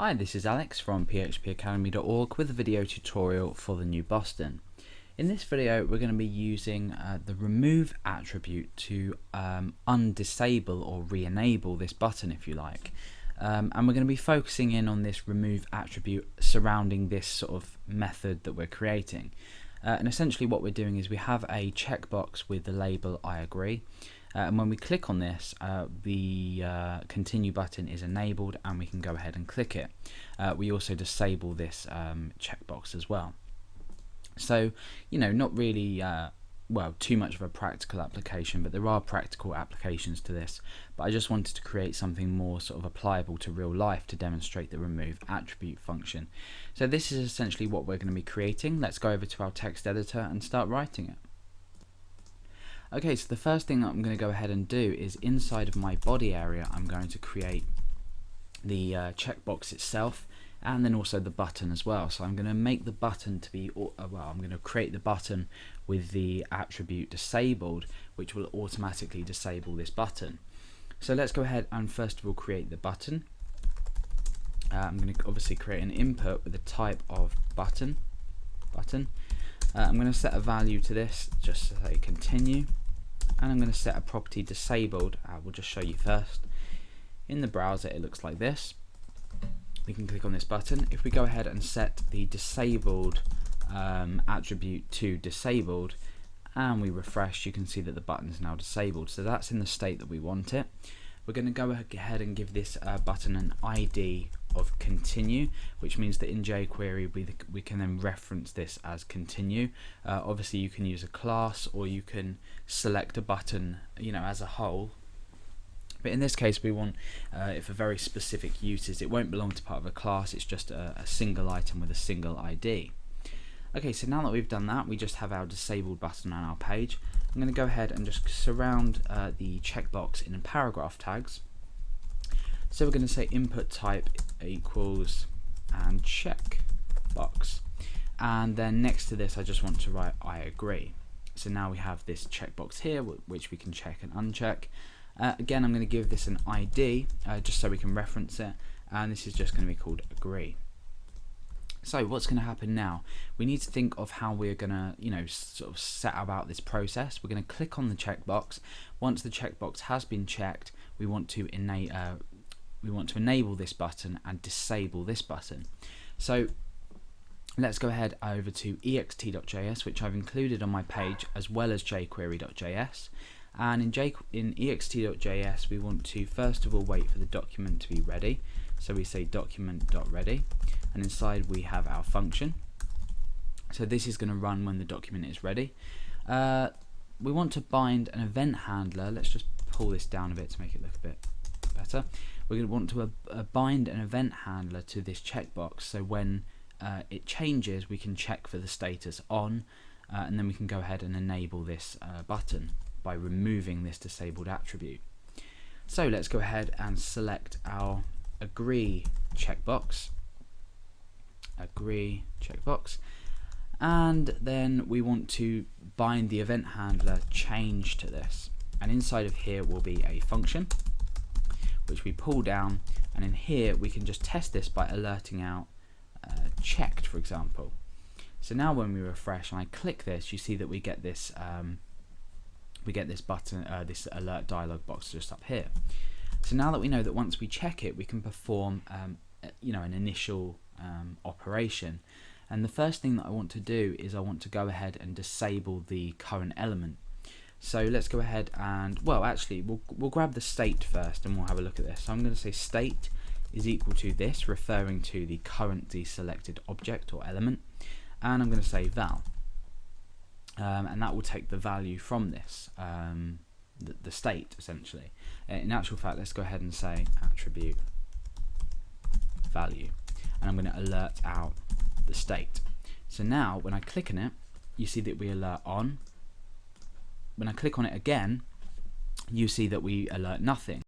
Hi, this is Alex from phpacademy.org with a video tutorial for the new Boston. In this video we're going to be using the remove attribute to undisable or re-enable this button, if you like. And we're going to be focusing in on this remove attribute surrounding this sort of method that we're creating. And essentially what we're doing is we have a checkbox with the label I agree. And when we click on this, the continue button is enabled and we can go ahead and click it. We also disable this checkbox as well. So, you know, not really well, too much of a practical application, but there are practical applications to this. But I just wanted to create something more sort of applicable to real life to demonstrate the remove attribute function. So this is essentially what we're going to be creating. Let's go over to our text editor and start writing it. Okay, so the first thing that I'm going to go ahead and do is inside of my body area I'm going to create the checkbox itself and then also the button as well. So I'm going to make the button to be, I'm going to create the button with the attribute disabled, which will automatically disable this button. So let's go ahead and first of all create the button. I'm going to obviously create an input with the type of button. I'm going to set a value to this, just to say continue, and I'm going to set a property disabled. We'll just show you first. In the browser it looks like this. We can click on this button. If we go ahead and set the disabled attribute to disabled and we refresh, you can see that the button is now disabled. So that's in the state that we want it. We're going to go ahead and give this button an ID of continue, which means that in jQuery we can then reference this as continue. Obviously you can use a class or you can select a button, you know, as a whole. But in this case we want it for very specific uses. It won't belong to part of a class, it's just a single item with a single ID. Okay, so now that we've done that, we just have our disabled button on our page. I'm going to go ahead and just surround the checkbox in paragraph tags. So we're going to say input type equals and checkbox. And then next to this I just want to write I agree. So now we have this checkbox here which we can check and uncheck. Again, I'm going to give this an ID just so we can reference it, and this is just going to be called agree. So what's going to happen now? We need to think of how we're going to, you know, sort of set about this process. We're going to click on the checkbox. Once the checkbox has been checked, we want to enable this button and disable this button. So let's go ahead over to ext.js, which I've included on my page, as well as jQuery.js. And in ext.js we want to first of all wait for the document to be ready. So we say document.ready, and inside we have our function. So this is going to run when the document is ready. We want to bind an event handler. Let's just pull this down a bit to make it look a bit better. We're going to want to bind an event handler to this checkbox, so when it changes we can check for the status on, and then we can go ahead and enable this button by removing this disabled attribute. So let's go ahead and select our agree checkbox, and then we want to bind the event handler change to this, and inside of here will be a function which we pull down, and in here we can just test this by alerting out checked, for example. So now when we refresh and I click this, you see that we get this button, this alert dialog box just up here. So now that we know that once we check it we can perform you know, an initial operation, and the first thing that I want to do is I want to go ahead and disable the current element. So let's go ahead and, well, actually we'll grab the state first and we'll have a look at this. So I'm going to say state is equal to this, referring to the current deselected object or element, and I'm going to say val. And that will take the value from this, the state essentially. In actual fact, let's go ahead and say attribute value, and I'm going to alert out the state. So now when I click on it, you see that we alert on. When I click on it again, you see that we alert nothing.